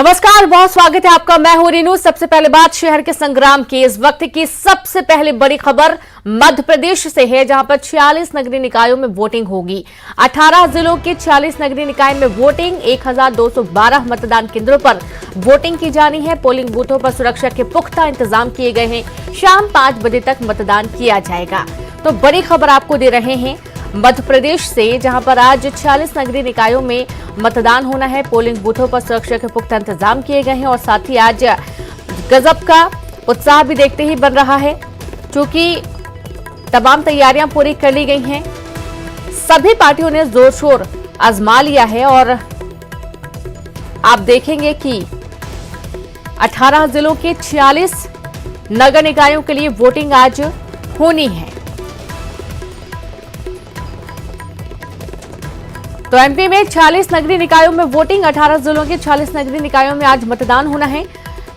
नमस्कार, बहुत स्वागत है आपका। मैं हूं रीनू। सबसे पहले बात शहर के संग्राम की। इस वक्त की सबसे पहले बड़ी खबर मध्य प्रदेश से है, जहां पर 46 नगरीय निकायों में वोटिंग होगी। 18 जिलों के 46 नगरीय निकाय में वोटिंग। 1212 मतदान केंद्रों पर वोटिंग की जानी है। पोलिंग बूथों पर सुरक्षा के पुख्ता इंतजाम किए गए हैं। शाम 5 बजे तक मतदान किया जाएगा। तो बड़ी खबर आपको दे रहे हैं मध्य प्रदेश से, जहां पर आज 46 नगरीय निकायों में मतदान होना है। पोलिंग बूथों पर सुरक्षा के पुख्ता इंतजाम किए गए हैं और साथ ही आज गजब का उत्साह भी देखते ही बन रहा है, क्योंकि तमाम तैयारियां पूरी कर ली गई हैं। सभी पार्टियों ने जोर शोर आजमा लिया है और आप देखेंगे कि 18 जिलों के 46 नगर निकायों के लिए वोटिंग आज होनी है। तो एमपी में 46 नगरीय निकायों में वोटिंग। 18 जिलों के 46 नगरीय निकायों में आज मतदान होना है।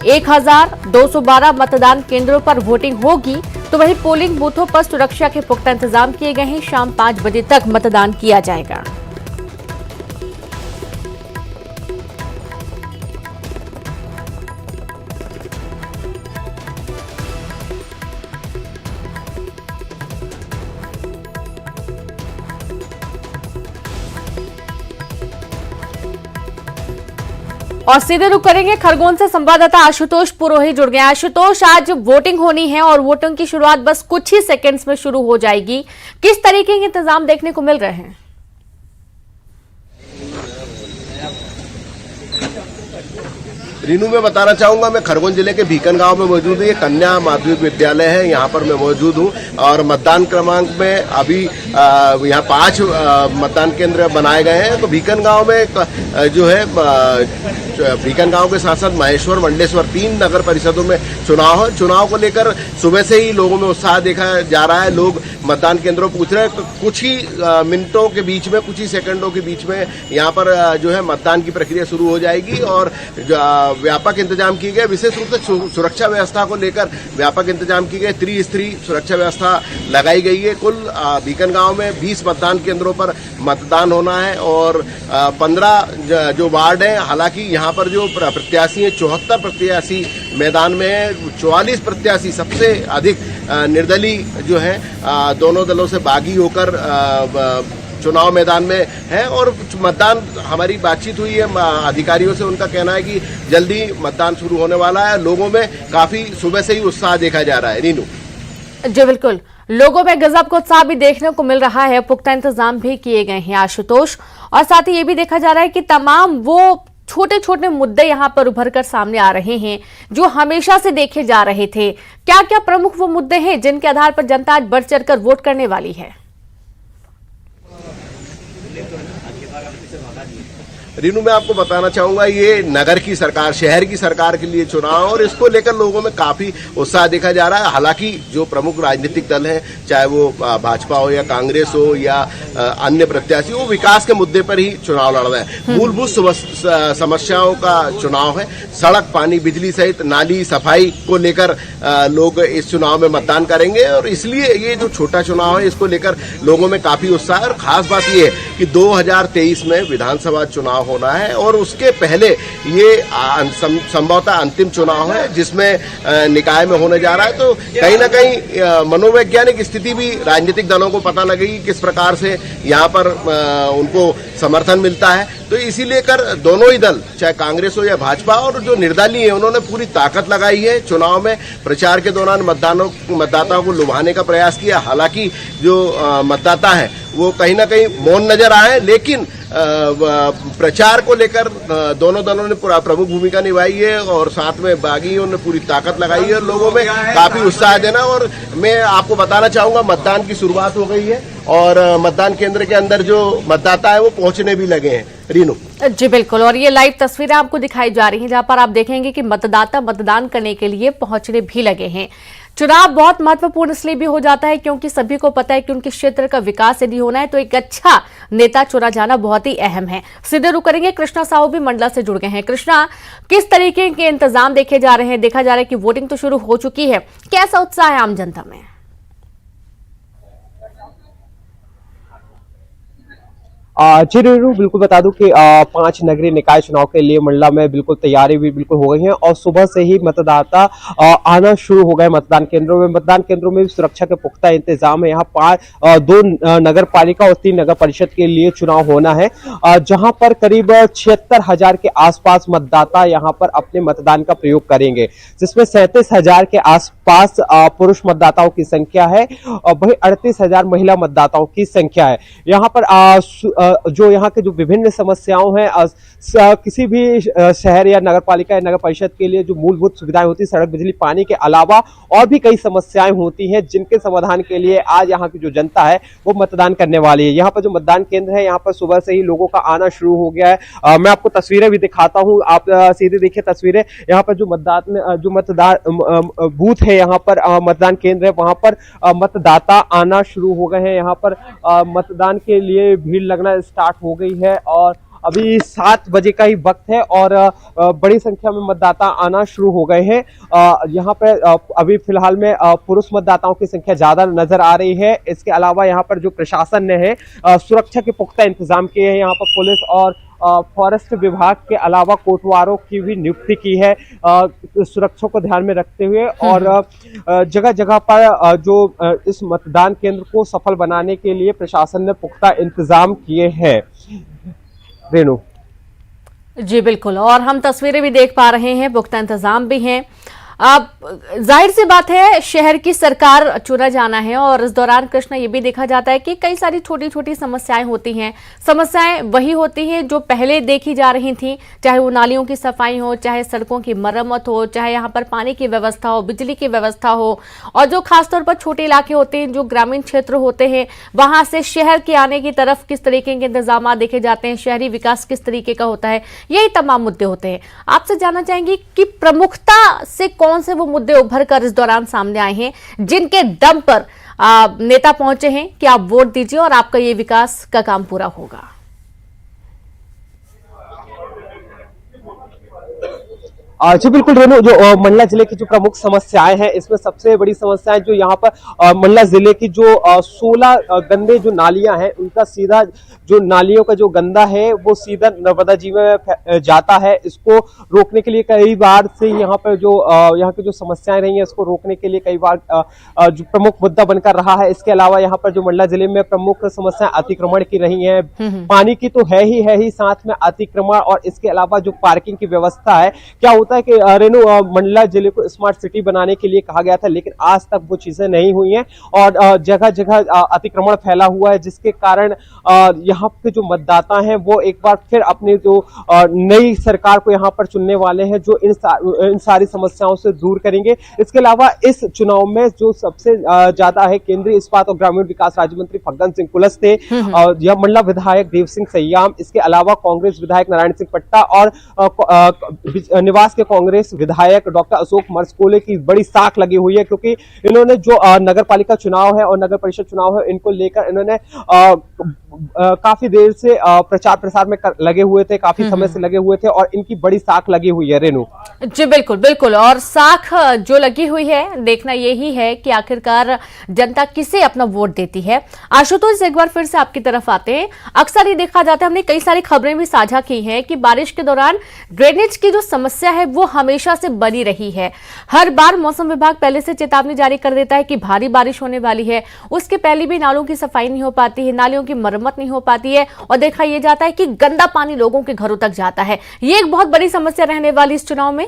1212 मतदान केंद्रों पर वोटिंग होगी। तो वहीं पोलिंग बूथों पर सुरक्षा के पुख्ता इंतजाम किए गए हैं। शाम 5 बजे तक मतदान किया जाएगा। और सीधे रुक करेंगे खरगोन से। संवाददाता आशुतोष पुरोहित जुड़ गए। आशुतोष, आज वोटिंग होनी है और वोटिंग की शुरुआत बस कुछ ही सेकंड्स में शुरू हो जाएगी। किस तरीके के इंतजाम देखने को मिल रहे हैं? रीनू, मैं बताना चाहूंगा, मैं खरगोन जिले के भीकन गांव में मौजूद हूँ। ये कन्या माध्यमिक विद्यालय है, यहाँ पर मैं मौजूद हूँ। और मतदान क्रमांक में अभी यहाँ 5 मतदान केंद्र बनाए गए हैं। तो भीकन गांव में जो है भीकन गांव के साथ साथ महेश्वर, मंडलेश्वर 3 नगर परिषदों में चुनाव है। चुनाव को लेकर सुबह से ही लोगों में उत्साह देखा जा रहा है। लोग मतदान केंद्रों पहुंच रहे हैं। कुछ ही मिनटों के बीच में, कुछ ही सेकंडों के बीच में यहाँ पर जो है मतदान की प्रक्रिया शुरू हो जाएगी और व्यापक इंतजाम किए गए। विशेष रूप से सुरक्षा व्यवस्था को लेकर व्यापक इंतजाम किए गए। त्रिस्तरीय सुरक्षा व्यवस्था लगाई गई है। कुल भीकन गांव में 20 मतदान केंद्रों पर मतदान होना है और 15 जो वार्ड हैं। हालांकि यहाँ पर जो प्रत्याशी हैं, 74 प्रत्याशी मैदान में है। 44 प्रत्याशी, सबसे अधिक निर्दलीय जो है दोनों दलों से बागी होकर चुनाव मैदान में है। और मतदान, हमारी बातचीत हुई है अधिकारियों से, उनका कहना है कि जल्दी मतदान शुरू होने वाला है। लोगों में काफी सुबह से ही उत्साह देखा जा रहा है। रीनू जी बिल्कुल, लोगों में गजब का उत्साह भी देखने को मिल रहा है। पुख्ता इंतजाम भी किए गए हैं आशुतोष। और साथ ही ये भी देखा जा रहा है कि तमाम वो छोटे छोटे मुद्दे यहाँ पर उभर कर सामने आ रहे हैं जो हमेशा से देखे जा रहे थे। क्या क्या प्रमुख वो मुद्दे हैं जिनके आधार पर जनता आज बढ़ चढ़कर वोट करने वाली है? रीनू, मैं आपको बताना चाहूंगा, ये नगर की सरकार, शहर की सरकार के लिए चुनाव और इसको लेकर लोगों में काफी उत्साह देखा जा रहा है। हालांकि जो प्रमुख राजनीतिक दल हैं, चाहे वो भाजपा हो या कांग्रेस हो या अन्य प्रत्याशी, वो विकास के मुद्दे पर ही चुनाव लड़ रहे हैं। मूलभूत समस्याओं का चुनाव है। सड़क, पानी, बिजली सहित नाली, सफाई को लेकर लोग इस चुनाव में मतदान करेंगे और इसलिए ये जो छोटा चुनाव है, इसको लेकर लोगों में काफी उत्साह है। और खास बात ये है कि 2023 में विधानसभा चुनाव होना है और उसके पहले ये संभवतः अंतिम चुनाव है जिसमें निकाय में होने जा रहा है। तो कहीं ना कहीं मनोवैज्ञानिक स्थिति भी राजनीतिक दलों को पता लगेगी, किस प्रकार से यहाँ पर उनको समर्थन मिलता है। तो इसी लेकर दोनों ही दल, चाहे कांग्रेस हो या भाजपा, और जो निर्दलीय है, उन्होंने पूरी ताकत लगाई है चुनाव में। प्रचार के दौरान मतदाताओं को लुभाने का प्रयास किया। हालांकि जो मतदाता है वो कहीं ना कहीं मौन नजर आए, लेकिन प्रचार को लेकर दोनों दलों ने प्रमुख भूमिका निभाई है और साथ में बागियों ने पूरी ताकत लगाई है और लोगों में काफी उत्साह देना। और मैं आपको बताना चाहूंगा, मतदान की शुरुआत हो गई है और मतदान केंद्र के अंदर जो मतदाता है वो पहुंचने भी लगे हैं। रीनू जी बिल्कुल, और ये लाइव तस्वीरें आपको दिखाई जा रही हैं जहां पर आप देखेंगे कि मतदाता मतदान करने के लिए पहुंचने भी लगे हैं। चुनाव बहुत महत्वपूर्ण इसलिए भी हो जाता है क्योंकि सभी को पता है कि उनके क्षेत्र का विकास यदि होना है तो एक अच्छा नेता चुना जाना बहुत ही अहम है। सीधे रुक करेंगे, कृष्णा साहू भी मंडला से जुड़ गए हैं। कृष्णा, किस तरीके के इंतजाम देखे जा रहे हैं? देखा जा रहा है कि वोटिंग तो शुरू हो चुकी है, कैसा उत्साह है आम जनता में? जी रेणु, बिल्कुल बता दूं कि 5 नगरीय निकाय चुनाव के लिए मंडला में बिल्कुल तैयारी भी बिल्कुल हो गई है और सुबह से ही मतदाता आना शुरू हो गए मतदान केंद्रों में। मतदान केंद्रों में भी सुरक्षा के पुख्ता इंतजाम है। यहाँ 2 नगर पालिका और 3 नगर परिषद के लिए चुनाव होना है, जहां पर करीब 76,000 के आसपास मतदाता यहां पर अपने मतदान का प्रयोग करेंगे, जिसमें 37,000 के आसपास पुरुष मतदाताओं की संख्या है और वही 38,000 महिला मतदाताओं की संख्या है। यहाँ पर जो यहाँ के जो विभिन्न समस्याओं हैं, किसी भी शहर या नगर पालिका या नगर परिषद के लिए जो मूलभूत सुविधाएं होती है, सड़क, बिजली, पानी के अलावा और भी कई समस्याएं होती हैं, जिनके समाधान के लिए आज यहाँ की जो जनता है वो मतदान करने वाली है। यहाँ पर जो मतदान केंद्र है, यहाँ पर सुबह से ही लोगों का आना शुरू हो गया है। मैं आपको तस्वीरें भी दिखाता हूँ, आप सीधे देखिए तस्वीरें। यहाँ पर जो मतदान बूथ है, यहाँ पर मतदान केंद्र है, वहां पर मतदाता आना शुरू हो गए हैं। यहाँ पर मतदान के लिए भीड़ लगना स्टार्ट हो गई है और अभी 7 बजे का ही वक्त है और बड़ी संख्या में मतदाता आना शुरू हो गए हैं। यहाँ पे अभी फिलहाल में पुरुष मतदाताओं की संख्या ज्यादा नजर आ रही है। इसके अलावा यहाँ पर जो प्रशासन ने है सुरक्षा के पुख्ता इंतजाम किए हैं। यहाँ पर पुलिस और फॉरेस्ट विभाग के अलावा कोटवारों की भी नियुक्ति की है सुरक्षा को ध्यान में रखते हुए, और जगह जगह पर जो इस मतदान केंद्र को सफल बनाने के लिए प्रशासन ने पुख्ता इंतजाम किए हैं। रेणु जी बिल्कुल, और हम तस्वीरें भी देख पा रहे हैं, पुख्ता इंतजाम भी हैं। अब जाहिर सी बात है, शहर की सरकार चुना जाना है और इस दौरान कृष्णा ये भी देखा जाता है कि कई सारी छोटी छोटी समस्याएं होती हैं। समस्याएं वही होती हैं जो पहले देखी जा रही थी, चाहे वो नालियों की सफाई हो, चाहे सड़कों की मरम्मत हो, चाहे यहाँ पर पानी की व्यवस्था हो, बिजली की व्यवस्था हो, और जो खासतौर पर छोटे इलाके होते हैं, जो ग्रामीण क्षेत्र होते हैं, वहां से शहर के आने की तरफ किस तरीके के इंतजाम देखे जाते हैं, शहरी विकास किस तरीके का होता है, यही तमाम मुद्दे होते हैं। आपसे जानना चाहेंगे कि प्रमुखता से कौन से वो मुद्दे उभर कर इस दौरान सामने आए हैं, जिनके दम पर नेता पहुंचे हैं कि आप वोट दीजिए और आपका ये विकास का काम पूरा होगा। जी बिल्कुल रेणु, जो मंडला जिले की जो प्रमुख समस्याएं हैं, इसमें सबसे बड़ी समस्याएं जो यहाँ पर मंडला जिले की जो 16 गंदे जो नालियां हैं, उनका सीधा जो नालियों का जो गंदा है वो सीधा नर्मदा जी में जाता है। इसको रोकने के लिए कई बार से यहाँ पर जो यहाँ की जो समस्याएं रही हैं, इसको रोकने के लिए कई बार जो प्रमुख मुद्दा बनकर रहा है। इसके अलावा यहाँ पर जो मंडला जिले में प्रमुख समस्याएं अतिक्रमण की रही है, पानी की तो है ही, साथ में अतिक्रमण और इसके अलावा जो पार्किंग की व्यवस्था है। क्या होता है कि रेणु, मंडला जिले को स्मार्ट सिटी बनाने के लिए कहा गया था, लेकिन आज तक वो चीजें नहीं हुई हैं और जगह जगह अतिक्रमण फैला हुआ है, जिसके कारण यहाँ के जो मतदाता हैं वो एक बार फिर अपनी जो नई सरकार को यहाँ पर चुनने वाले हैं, जो इन सारी समस्याओं से दूर करेंगे। इसके अलावा इस चुनाव में जो सबसे ज्यादा है, केंद्रीय इस्पात और ग्रामीण विकास राज्य मंत्री फग्गन सिंह कुलस्ते थे, यह मंडला विधायक देव सिंह सैयाम, इसके अलावा कांग्रेस विधायक नारायण सिंह पट्टा और निवास के कांग्रेस विधायक डॉक्टर अशोक मरसकोले की बड़ी साख लगी हुई है, क्योंकि इन्होंने जो नगर पालिका चुनाव है और नगर परिषद चुनाव है, इनको लेकर इन्होंने काफी देर से प्रचार प्रसार में लगे हुए थे, काफी समय से लगे हुए थे और इनकी बड़ी साख लगी हुई है। रेणु जी बिल्कुल बिल्कुल, और साख जो लगी हुई है, देखना यही है कि आखिरकार जनता किसे अपना वोट देती है। आशुतोष, एक बार फिर से आपकी तरफ आते हैं। अक्सर ये देखा जाता है, हमने कई सारी खबरें भी साझा की हैं कि बारिश के दौरान ड्रेनेज की जो समस्या है वो हमेशा से बनी रही है। हर बार मौसम विभाग पहले से चेतावनी जारी कर देता है कि भारी बारिश होने वाली है, उसके पहले भी नालों की सफाई नहीं हो पाती है, नालियों की मरम्मत नहीं हो पाती है और देखा यह जाता है कि गंदा पानी लोगों के घरों तक जाता है। ये एक बहुत बड़ी समस्या रहने वाली इस चुनाव में।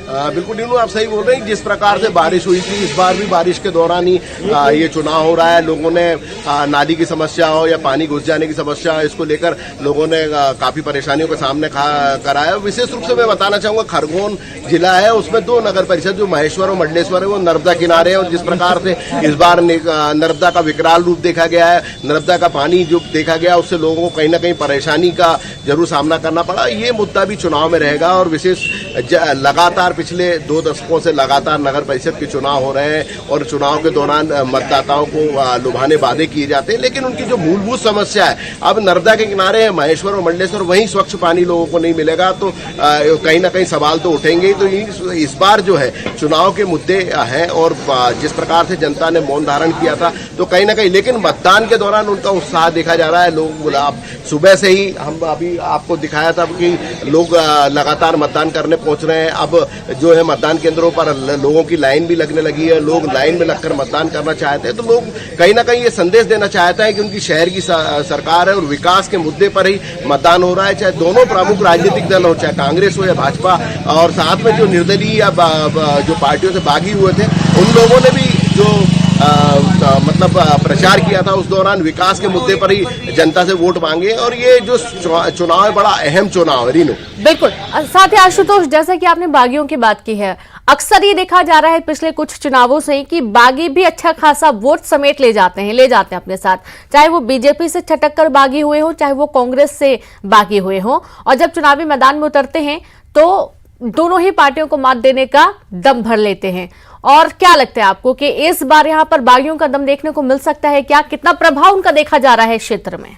बिल्कुल नीनू, आप सही बोल रहे हैं। जिस प्रकार से बारिश हुई थी, इस बार भी बारिश के दौरान ही ये चुनाव हो रहा है। लोगों ने नाली की समस्या हो या पानी घुस जाने की समस्या हो, इसको लेकर लोगों ने काफी परेशानियों का सामना करा है। विशेष रूप से मैं बताना चाहूंगा, खरगोन जिला है, उसमें 2 नगर परिषद जो महेश्वर और मंडलेश्वर है, वो नर्मदा किनारे है और जिस प्रकार से इस बार नर्मदा का विकराल रूप देखा गया है, नर्मदा का पानी जो देखा गया, उससे लोगों को कहीं ना कहीं परेशानी का जरूर सामना करना पड़ा। ये मुद्दा भी चुनाव में रहेगा और विशेष लगातार पिछले 2 दशकों से लगातार नगर परिषद के चुनाव हो रहे हैं और चुनाव के दौरान मतदाताओं को लुभाने वादे किए जाते हैं, लेकिन उनकी जो मूलभूत समस्या है, अब नर्मदा के किनारे है महेश्वर और मंडलेश्वर, वहीं स्वच्छ पानी लोगों को नहीं मिलेगा तो कहीं ना कहीं सवाल तो उठेंगे ही। तो इस बार जो है चुनाव के मुद्दे हैं और जिस प्रकार से जनता ने मौन धारण किया था तो कहीं ना कहीं, लेकिन मतदान के दौरान उनका उत्साह देखा जा रहा है। लोग सुबह से ही हम अभी आपको दिखाया था कि लोग लगातार मतदान करने पहुंच रहे हैं। अब जो है मतदान केंद्रों पर लोगों की लाइन भी लगने लगी है, लोग लाइन में लगकर मतदान करना चाहते हैं। तो लोग कहीं ना कहीं ये संदेश देना चाहते हैं कि उनकी शहर की सरकार है और विकास के मुद्दे पर ही मतदान हो रहा है, चाहे दोनों प्रमुख राजनीतिक दल हो, चाहे कांग्रेस हो या भाजपा, और साथ में जो निर्दलीय या जो पार्टियों से बागी हुए थे उन लोगों ने भी जो मतलब प्रचार किया था उस दौरान विकास के मुद्दे पर ही जनता से वोट मांगे। और ये जो चुनाव है बड़ा अहम चुनाव है रीनू। बिल्कुल। साथ ही आशुतोष, जैसा कि आपने बागियों की बात की है, अक्सर ये देखा जा रहा है पिछले कुछ चुनावों से कि बागी भी अच्छा खासा वोट समेट ले जाते हैं अपने साथ, चाहे वो बीजेपी से छटक कर बागी हुए हो, चाहे वो कांग्रेस से बागी हुए हो, और जब चुनावी मैदान में उतरते हैं तो दोनों ही पार्टियों को मात देने का दम भर लेते हैं। और क्या लगता है आपको कि इस बार यहां पर बागियों का दम देखने को मिल सकता है क्या? कितना प्रभाव उनका देखा जा रहा है क्षेत्र में?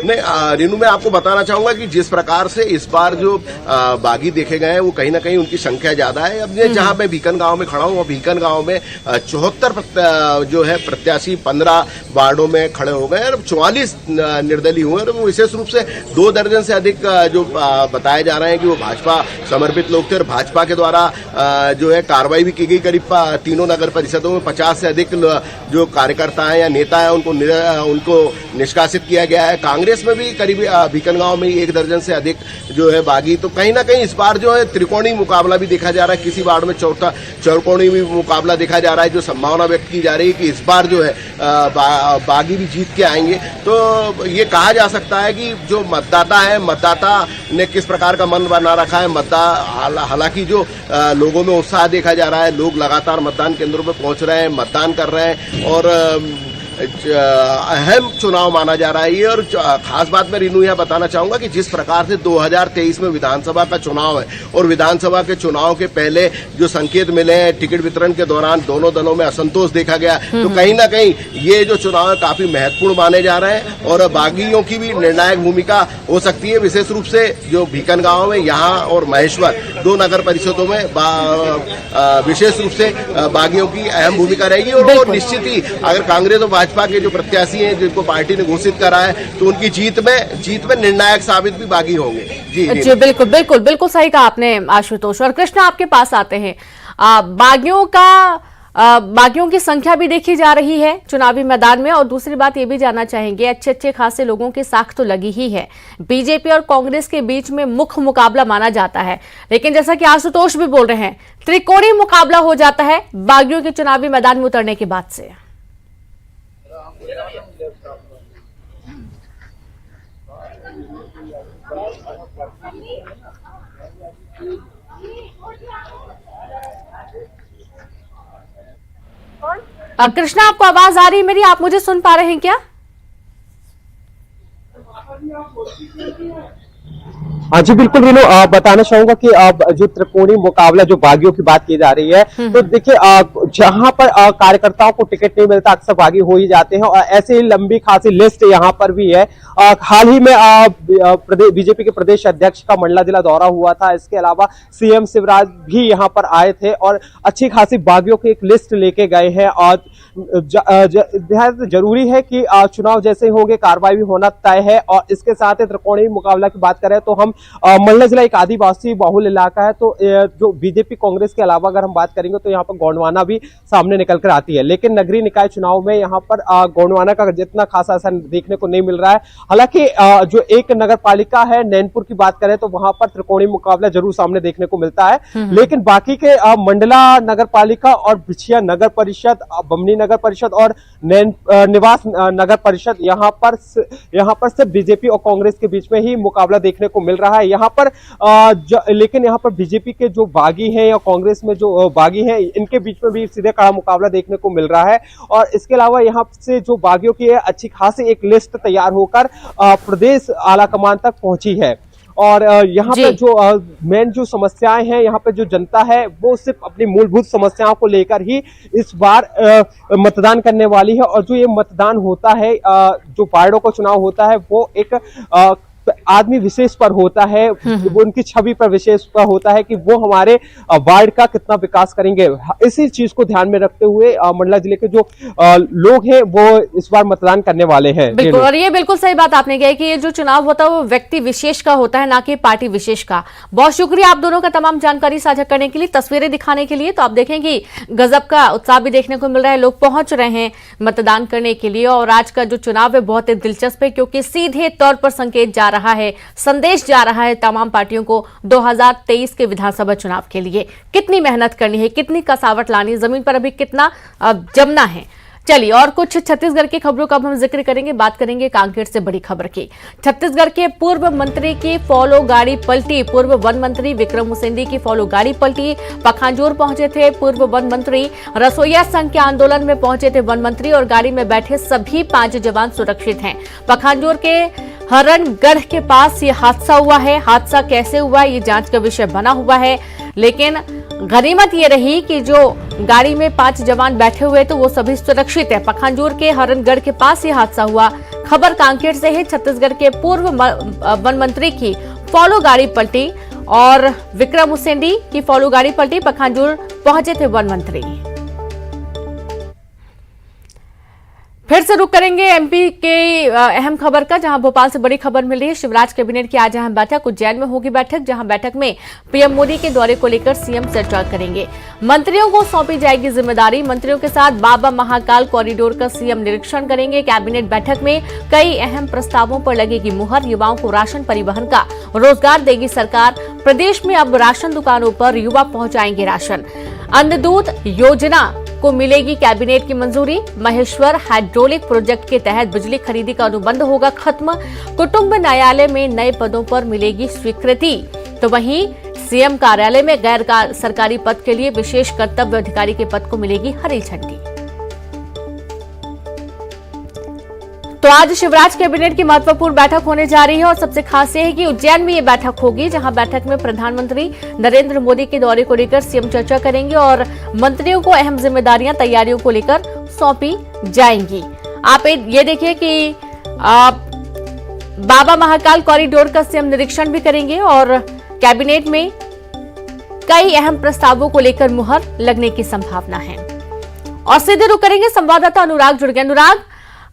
नहीं रीनू, मैं आपको बताना चाहूंगा कि जिस प्रकार से इस बार जो बागी देखे गए हैं वो कहीं ना कहीं उनकी संख्या ज्यादा है। अब जहां मैं भीकन गांव में खड़ा हूं, और भीकन गांव में 74 जो है प्रत्याशी 15 वार्डों में खड़े हो गए और 44 निर्दलीय हुए। और विशेष रूप से 2 दर्जन से अधिक जो बताए जा रहे हैं कि वो भाजपा समर्पित लोग थे और भाजपा के द्वारा जो है कार्रवाई भी की गई। करीब तीनों नगर परिषदों में 50 से अधिक जो कार्यकर्ता हैं या नेता हैं उनको निष्कासित किया गया है। कांग्रेस में भी करीब भीकन गांव में 1 दर्जन से अधिक जो है बागी। तो कहीं ना कहीं इस बार जो है त्रिकोणीय मुकाबला भी देखा जा रहा है, किसी वार्ड में चौकोणीय भी मुकाबला देखा जा रहा है। जो संभावना व्यक्त की जा रही है कि इस बार जो है बागी भी जीत के आएंगे। तो ये कहा जा सकता है कि जो मतदाता है, मतदाता ने किस प्रकार का मन बना रखा है। हालांकि जो लोगों में उत्साह देखा जा रहा है, लोग लगातार मतदान केंद्रों पर पहुंच रहे हैं, मतदान कर रहे हैं और अहम चुनाव माना जा रहा है ये। और खास बात मैं रीनू यह बताना चाहूंगा कि जिस प्रकार से 2023 में विधानसभा का चुनाव है और विधानसभा के चुनाव के पहले जो संकेत मिले हैं, टिकट वितरण के दौरान दोनों दलों में असंतोष देखा गया, तो कहीं ना कहीं ये जो चुनाव है काफी महत्वपूर्ण माने जा रहे हैं और बागियों की भी निर्णायक भूमिका हो सकती है। विशेष रूप से जो भीकन गांव में यहाँ और महेश्वर 2 नगर परिषदों में विशेष रूप से बागियों की अहम भूमिका रहेगी। और वो निश्चित ही अगर कांग्रेस और भाजपा के जो प्रत्याशी हैं जिनको पार्टी ने घोषित करा है तो उनकी जीत में निर्णायक साबित भी बागी होंगे। जी बिल्कुल सही कहा आपने आशुतोष। और कृष्णा, आपके पास आते हैं, बागियों की संख्या भी देखी जा रही है चुनावी मैदान में, और दूसरी बात ये भी जानना चाहेंगे, अच्छे खासे लोगों की साख तो लगी ही है। बीजेपी और कांग्रेस के बीच में मुख्य मुकाबला माना जाता है, लेकिन जैसा कि आशुतोष भी बोल रहे हैं, त्रिकोणीय मुकाबला हो जाता है बागियों के चुनावी मैदान में उतरने के बाद से। कृष्णा, आपको आवाज आ रही है मेरी? आप मुझे सुन पा रहे हैं क्या? हाँ जी बिल्कुल रीनू, बताना चाहूंगा कि जो त्रिकोणीय मुकाबला जो बागियों की बात की जा रही है, तो देखिए जहां पर कार्यकर्ताओं को टिकट नहीं मिलता अक्सर बागी हो ही जाते हैं और ऐसे ही लंबी खासी लिस्ट यहां पर भी है। हाल ही में बीजेपी के प्रदेश अध्यक्ष का मंडला जिला दौरा हुआ था। इसके अलावा सीएम शिवराज भी यहां पर आए थे और अच्छी खासी बागियों की एक लिस्ट लेके गए हैं। और जरूरी है कि चुनाव जैसे होंगे कार्रवाई भी होना तय है। और इसके साथ ही त्रिकोणीय मुकाबला की बात करें तो हम मंडला जिला एक आदिवासी बहुल इलाका है, तो जो बीजेपी कांग्रेस के अलावा अगर हम बात करेंगे तो यहाँ पर गोंडवाना भी सामने निकल कर आती है। लेकिन नगरीय निकाय चुनाव में यहाँ पर गोंडवाना का जितना खासा असर देखने को नहीं मिल रहा है। हालांकि जो एक नगर पालिका है नैनपुर की बात करें तो वहां पर त्रिकोणीय मुकाबला जरूर सामने देखने को मिलता है। लेकिन बाकी के मंडला नगर पालिका और बिछिया नगर परिषद, बमनी नगर परिषद और निवास नगर परिषद, यहाँ पर सिर्फ बीजेपी और कांग्रेस के बीच में ही मुकाबला देखने को मिल रहा है। यहाँ पर लेकिन यहाँ पर बीजेपी के जो बागी हैं या कांग्रेस में जो बागी हैं, इनके बीच में भी सीधे कड़ा मुकाबला देखने को मिल रहा है। और इसके अलावा यहाँ से जो बागियों की है अच्छी खासी एक लिस्ट तैयार होकर प्रदेश आलाकमान तक पहुंची है। और यहाँ पे जो मेन जो समस्याएं हैं, यहाँ पे जो जनता है वो सिर्फ अपनी मूलभूत समस्याओं को लेकर ही इस बार मतदान करने वाली है। और जो ये मतदान होता है, जो वार्डों का चुनाव होता है, वो एक आदमी विशेष पर होता है, वो उनकी छवि पर विशेष पर होता है कि वो हमारे वार्ड का कितना विकास करेंगे। इसी चीज को ध्यान में रखते हुए मंडला जिले के जो लोग हैं वो इस बार मतदान करने वाले हैं। बिल्कुल, और ये बिल्कुल सही बात आपने कही कि ये जो चुनाव होता है वो व्यक्ति विशेष का होता है, ना कि पार्टी विशेष का। बहुत शुक्रिया आप दोनों का तमाम जानकारी साझा करने के लिए, तस्वीरें दिखाने के लिए। तो आप देखें कि गजब का उत्साह भी देखने को मिल रहा है, लोग पहुंच रहे हैं मतदान करने के लिए। और आज का जो चुनाव है बहुत ही दिलचस्प है, क्योंकि सीधे तौर पर संकेत जा रहा है, संदेश जा रहा है तमाम पार्टियों को 2023 के विधानसभा चुनाव के लिए कितनी मेहनत करनी है, कितनी कसावट लानी है, जमीन पर अभी कितना जमना है। चलिए, और कुछ छत्तीसगढ़ की खबरों का हम जिक्र करेंगे, बात करेंगे कांकेर से बड़ी खबर की। छत्तीसगढ़ के पूर्व मंत्री की फॉलो गाड़ी पलटी, पूर्व वन मंत्री विक्रम उसेंडी की फॉलो गाड़ी पलटी। पखांजूर पहुंचे थे पूर्व वन मंत्री, रसोईया संघ के आंदोलन में पहुंचे थे वन मंत्री और गाड़ी में बैठे सभी 5 जवान सुरक्षित हैं। पखांजूर के हरणगढ़ के पास ये हादसा हुआ है। हादसा कैसे हुआ ये जांच का विषय बना हुआ है, लेकिन गनीमत ये रही कि जो गाड़ी में 5 जवान बैठे हुए तो वो सभी सुरक्षित है। पखांजूर के हरणगढ़ के पास ये हादसा हुआ। खबर कांकेर से है। छत्तीसगढ़ के पूर्व वन मंत्री की फॉलो गाड़ी पलटी और विक्रम उसेंडी की फॉलो गाड़ी पलटी। पखांजूर पहुंचे थे वन मंत्री। फिर से रुक करेंगे एमपी के अहम खबर का, जहां भोपाल से बड़ी खबर मिल रही है। शिवराज कैबिनेट की आज अहम बैठक, उज्जैन में होगी बैठक, जहां बैठक में पीएम मोदी के दौरे को लेकर सीएम चर्चा करेंगे। मंत्रियों को सौंपी जाएगी जिम्मेदारी। मंत्रियों के साथ बाबा महाकाल कॉरिडोर का सीएम निरीक्षण करेंगे। कैबिनेट बैठक में कई अहम प्रस्तावों पर लगेगी मुहर। युवाओं को राशन परिवहन का रोजगार देगी सरकार। प्रदेश में अब राशन दुकानों पर युवा पहुंचाएंगे राशन। अन्नदूत योजना को मिलेगी कैबिनेट की मंजूरी। महेश्वर हाइड्रोलिक प्रोजेक्ट के तहत बिजली खरीदी का अनुबंध होगा खत्म। कुटुंब न्यायालय में नए पदों पर मिलेगी स्वीकृति। तो वहीं सीएम कार्यालय में गैर सरकारी पद के लिए विशेष कर्तव्य अधिकारी के पद को मिलेगी हरी झंडी। तो आज शिवराज कैबिनेट की महत्वपूर्ण बैठक होने जा रही है और सबसे खास ये है कि उज्जैन में ये बैठक होगी, जहां बैठक में प्रधानमंत्री नरेंद्र मोदी के दौरे को लेकर सीएम चर्चा करेंगे और मंत्रियों को अहम जिम्मेदारियां तैयारियों को लेकर सौंपी जाएंगी। आप ये देखिए कि बाबा महाकाल कॉरिडोर का सीएम निरीक्षण भी करेंगे और कैबिनेट में कई अहम प्रस्तावों को लेकर मुहर लगने की संभावना है। और सीधे रुक करेंगे, संवाददाता अनुराग जुड़ गए। अनुराग,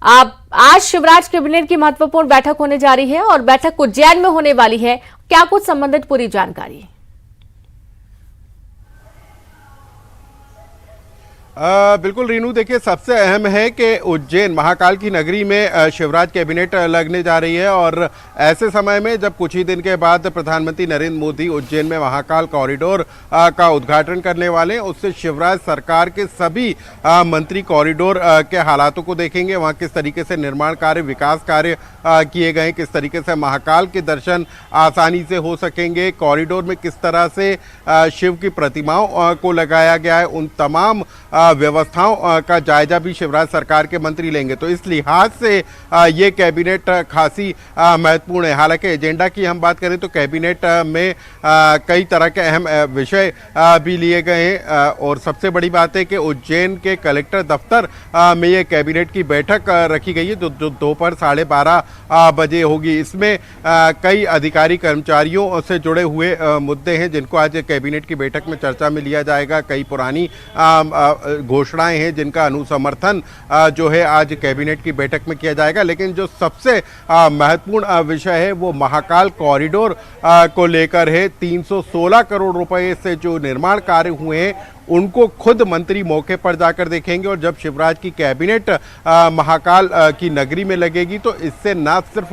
आज शिवराज कैबिनेट की महत्वपूर्ण बैठक होने जा रही है और बैठक उज्जैन में होने वाली है, क्या कुछ संबंधित पूरी जानकारी? बिल्कुल रीनू, देखिए सबसे अहम है कि उज्जैन महाकाल की नगरी में शिवराज कैबिनेट लगने जा रही है और ऐसे समय में जब कुछ ही दिन के बाद प्रधानमंत्री नरेंद्र मोदी उज्जैन में महाकाल कॉरिडोर का उद्घाटन करने वाले हैं, उससे शिवराज सरकार के सभी मंत्री कॉरिडोर के हालातों को देखेंगे। वहाँ किस तरीके से निर्माण कार्य, विकास कार्य किए गए, किस तरीके से महाकाल के दर्शन आसानी से हो सकेंगे, कॉरिडोर में किस तरह से शिव की प्रतिमाओं को लगाया गया है, उन तमाम व्यवस्थाओं का जायजा भी शिवराज सरकार के मंत्री लेंगे। तो इस लिहाज से ये कैबिनेट खासी महत्वपूर्ण है। हालांकि एजेंडा की हम बात करें तो कैबिनेट में कई तरह के अहम विषय भी लिए गए हैं और सबसे बड़ी बात है कि उज्जैन के कलेक्टर दफ्तर में ये कैबिनेट की बैठक रखी गई है जो दोपहर 12:30 बजे होगी। इसमें कई अधिकारी कर्मचारियों से जुड़े हुए मुद्दे हैं जिनको आज कैबिनेट की बैठक में चर्चा में लिया जाएगा। कई पुरानी घोषणाएं हैं जिनका अनुसमर्थन जो है आज कैबिनेट की बैठक में किया जाएगा। लेकिन जो सबसे महत्वपूर्ण विषय है वो महाकाल कॉरिडोर को लेकर है। 316 करोड़ रुपए से जो निर्माण कार्य हुए हैं उनको खुद मंत्री मौके पर जाकर देखेंगे और जब शिवराज की कैबिनेट महाकाल की नगरी में लगेगी तो इससे न सिर्फ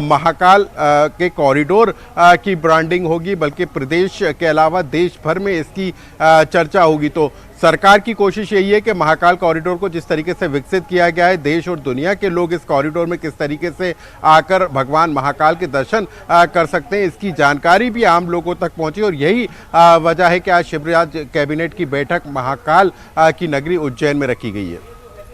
महाकाल के कॉरिडोर की ब्रांडिंग होगी बल्कि प्रदेश के अलावा देश भर में इसकी चर्चा होगी। तो सरकार की कोशिश यही है कि महाकाल कॉरिडोर को जिस तरीके से विकसित किया गया है, देश और दुनिया के लोग इस कॉरिडोर में किस तरीके से आकर भगवान महाकाल के दर्शन कर सकते हैं, इसकी जानकारी भी आम लोगों तक पहुंची और यही वजह है कि आज शिवराज कैबिनेट की बैठक महाकाल की नगरी उज्जैन में रखी गई है।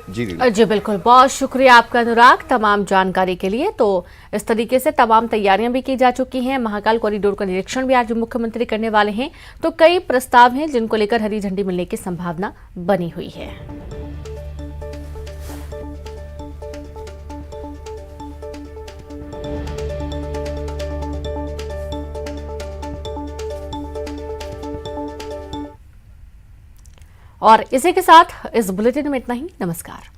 जी रीनू। जी बिल्कुल, बहुत शुक्रिया आपका अनुराग तमाम जानकारी के लिए। तो इस तरीके से तमाम तैयारियां भी की जा चुकी हैं। महाकाल कॉरिडोर का निरीक्षण भी आज मुख्यमंत्री करने वाले हैं। तो कई प्रस्ताव हैं जिनको लेकर हरी झंडी मिलने की संभावना बनी हुई है। और इसी के साथ इस बुलेटिन में इतना ही। नमस्कार।